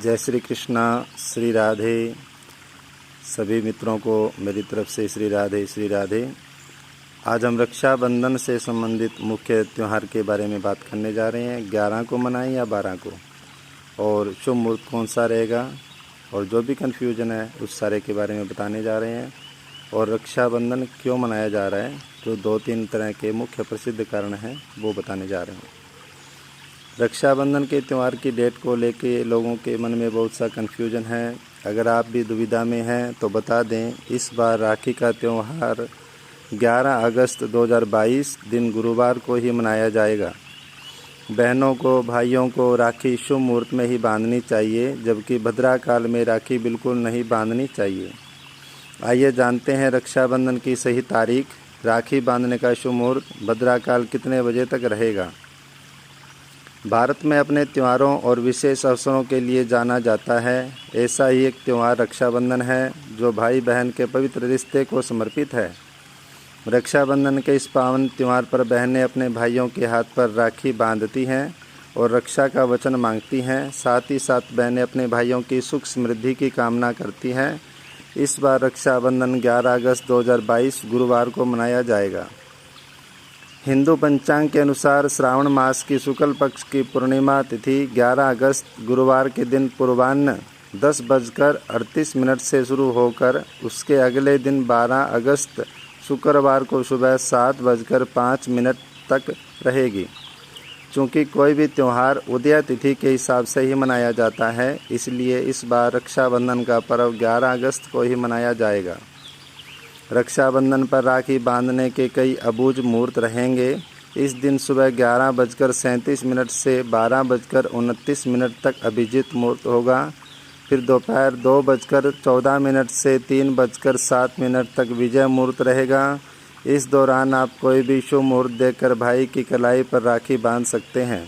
जय श्री कृष्णा, श्री राधे। सभी मित्रों को मेरी तरफ से श्री राधे श्री राधे। आज हम रक्षाबंधन से संबंधित मुख्य त्यौहार के बारे में बात करने जा रहे हैं। 11 को मनाएं या 12 को, और शुभ मुहूर्त कौन सा रहेगा, और जो भी कन्फ्यूजन है उस सारे के बारे में बताने जा रहे हैं। और रक्षाबंधन क्यों मनाया जा रहा है, जो 2-3 तरह के मुख्य प्रसिद्ध कारण हैं वो बताने जा रहे हैं। रक्षाबंधन के त्यौहार की डेट को लेके लोगों के मन में बहुत सा कन्फ्यूजन है। अगर आप भी दुविधा में हैं तो बता दें, इस बार राखी का त्यौहार 11 अगस्त 2022 दिन गुरुवार को ही मनाया जाएगा। बहनों को, भाइयों को राखी शुभ मुहूर्त में ही बांधनी चाहिए, जबकि भद्रा काल में राखी बिल्कुल नहीं बांधनी चाहिए। आइए जानते हैं रक्षाबंधन की सही तारीख, राखी बांधने का शुभ मुहूर्त भद्रा काल कितने बजे तक रहेगा। भारत में अपने त्योहारों और विशेष अवसरों के लिए जाना जाता है। ऐसा ही एक त्यौहार रक्षाबंधन है, जो भाई बहन के पवित्र रिश्ते को समर्पित है। रक्षाबंधन के इस पावन त्यौहार पर बहनें अपने भाइयों के हाथ पर राखी बांधती हैं और रक्षा का वचन मांगती हैं। साथ ही साथ बहनें अपने भाइयों की सुख समृद्धि की कामना करती हैं। इस बार रक्षाबंधन 11 अगस्त 2022 गुरुवार को मनाया जाएगा। हिंदू पंचांग के अनुसार श्रावण मास की शुक्ल पक्ष की पूर्णिमा तिथि 11 अगस्त गुरुवार के दिन पूर्वाह्न 10:38 से शुरू होकर उसके अगले दिन 12 अगस्त शुक्रवार को सुबह 7:05 तक रहेगी। चूँकि कोई भी त्यौहार उदय तिथि के हिसाब से ही मनाया जाता है, इसलिए इस बार रक्षाबंधन का पर्व 11 अगस्त को ही मनाया जाएगा। रक्षाबंधन पर राखी बांधने के कई अबूझ मुहूर्त रहेंगे। इस दिन सुबह 11:37 से 12:29 तक अभिजीत मुहूर्त होगा। फिर दोपहर 2:14 से 3:07 तक विजय मुहूर्त रहेगा। इस दौरान आप कोई भी शुभ मुहूर्त देखकर भाई की कलाई पर राखी बांध सकते हैं।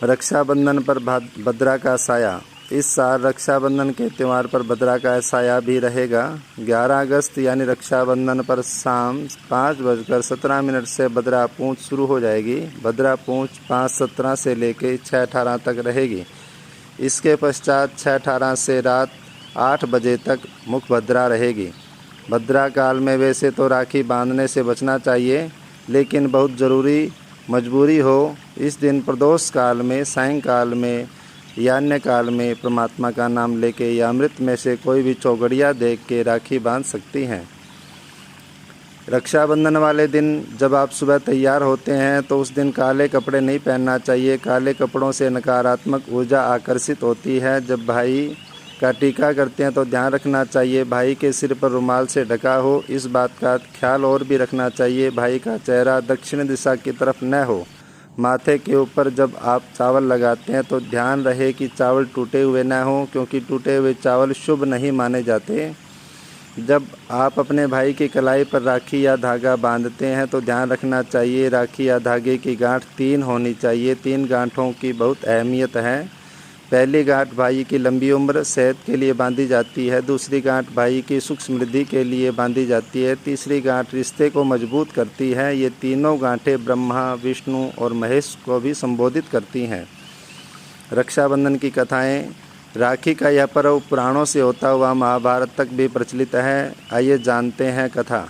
रक्षाबंधन पर भद्रा का साया। इस साल रक्षाबंधन के त्यौहार पर भद्रा का साया भी रहेगा। 11 अगस्त यानी रक्षाबंधन पर शाम 5:17 से भद्रा पूंछ शुरू हो जाएगी। भद्रा पूंछ 5:17 से लेकर 6:18 तक रहेगी। इसके पश्चात 6:18 से रात 8 बजे तक मुख भद्रा रहेगी। भद्रा काल में वैसे तो राखी बांधने से बचना चाहिए, लेकिन बहुत ज़रूरी मजबूरी हो, इस दिन प्रदोष काल में, सायंकाल में या अन्य काल में परमात्मा का नाम लेके या अमृत में से कोई भी चौगड़िया देख के राखी बांध सकती हैं। रक्षाबंधन वाले दिन जब आप सुबह तैयार होते हैं तो उस दिन काले कपड़े नहीं पहनना चाहिए। काले कपड़ों से नकारात्मक ऊर्जा आकर्षित होती है। जब भाई का टीका करते हैं तो ध्यान रखना चाहिए भाई के सिर पर रुमाल से ढका हो। इस बात का ख्याल और भी रखना चाहिए भाई का चेहरा दक्षिण दिशा की तरफ न हो। माथे के ऊपर जब आप चावल लगाते हैं तो ध्यान रहे कि चावल टूटे हुए न हों, क्योंकि टूटे हुए चावल शुभ नहीं माने जाते। जब आप अपने भाई की कलाई पर राखी या धागा बांधते हैं तो ध्यान रखना चाहिए राखी या धागे की गांठ 3 होनी चाहिए। 3 गांठों की बहुत अहमियत है। पहली गांठ भाई की लंबी उम्र सेहत के लिए बांधी जाती है। दूसरी गांठ भाई की सुख समृद्धि के लिए बांधी जाती है। तीसरी गांठ रिश्ते को मजबूत करती है। ये तीनों गांठें ब्रह्मा, विष्णु और महेश को भी संबोधित करती हैं। रक्षाबंधन की कथाएं। राखी का यह पर्व पुराणों से होता हुआ महाभारत तक भी प्रचलित है। आइए जानते हैं कथा।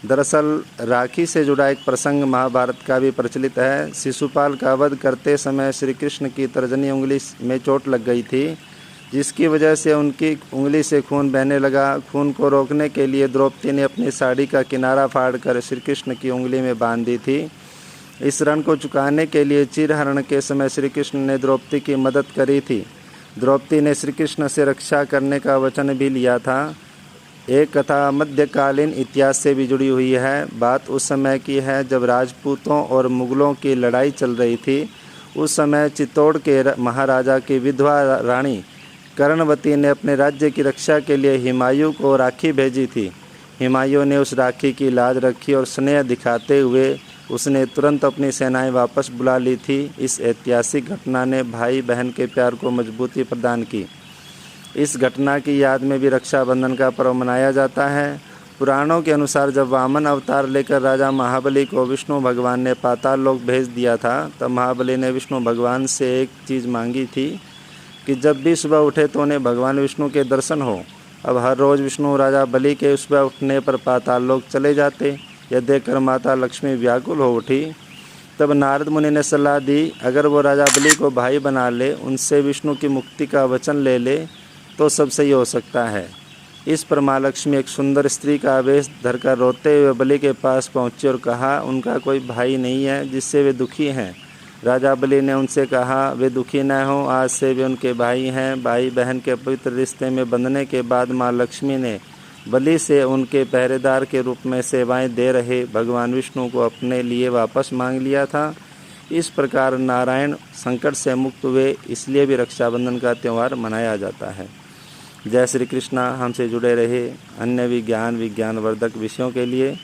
दरअसल राखी से जुड़ा एक प्रसंग महाभारत का भी प्रचलित है। शिशुपाल का वध करते समय श्री कृष्ण की तर्जनी उंगली में चोट लग गई थी, जिसकी वजह से उनकी उंगली से खून बहने लगा। खून को रोकने के लिए द्रौपदी ने अपनी साड़ी का किनारा फाड़कर श्री कृष्ण की उंगली में बांध दी थी। इस ऋण को चुकाने के लिए चिरहरण के समय श्री कृष्ण ने द्रौपदी की मदद करी थी। द्रौपदी ने श्री कृष्ण से रक्षा करने का वचन भी लिया था। एक कथा मध्यकालीन इतिहास से भी जुड़ी हुई है। बात उस समय की है जब राजपूतों और मुगलों की लड़ाई चल रही थी। उस समय चित्तौड़ के महाराजा की विधवा रानी कर्णवती ने अपने राज्य की रक्षा के लिए हुमायूं को राखी भेजी थी। हुमायूं ने उस राखी की लाज रखी और स्नेह दिखाते हुए उसने तुरंत अपनी सेनाएं वापस बुला ली थी। इस ऐतिहासिक घटना ने भाई बहन के प्यार को मजबूती प्रदान की। इस घटना की याद में भी रक्षाबंधन का पर्व मनाया जाता है। पुराणों के अनुसार जब वामन अवतार लेकर राजा महाबली को विष्णु भगवान ने पाताल लोक भेज दिया था, तब महाबली ने विष्णु भगवान से एक चीज़ मांगी थी। कि जब भी सुबह उठे तो उन्हें भगवान विष्णु के दर्शन हो। अब हर रोज़ विष्णु राजा बलि के सुबह उठने पर पाताल लोक चले जाते। यह देखकर माता लक्ष्मी व्याकुल हो उठी। तब नारद मुनि ने सलाह दी, अगर वो राजा बलि को भाई बना ले, उनसे विष्णु की मुक्ति का वचन ले ले तो सब सही हो सकता है। इस पर माँ लक्ष्मी एक सुंदर स्त्री का आवेश धरकर रोते हुए बलि के पास पहुँची और कहा, उनका कोई भाई नहीं है जिससे वे दुखी हैं। राजा बलि ने उनसे कहा, वे दुखी न हों, आज से वे उनके भाई हैं। भाई बहन के पवित्र रिश्ते में बंधने के बाद माँ लक्ष्मी ने बलि से उनके पहरेदार के रूप में सेवाएं दे रहे भगवान विष्णु को अपने लिए वापस मांग लिया था। इस प्रकार नारायण संकट से मुक्त हुए, इसलिए भी रक्षाबंधन का त्यौहार मनाया जाता है। जय श्री कृष्णा। हमसे जुड़े रहे अन्य भी ज्ञानवर्धक विषयों के लिए।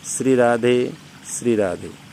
श्री राधे श्री राधे।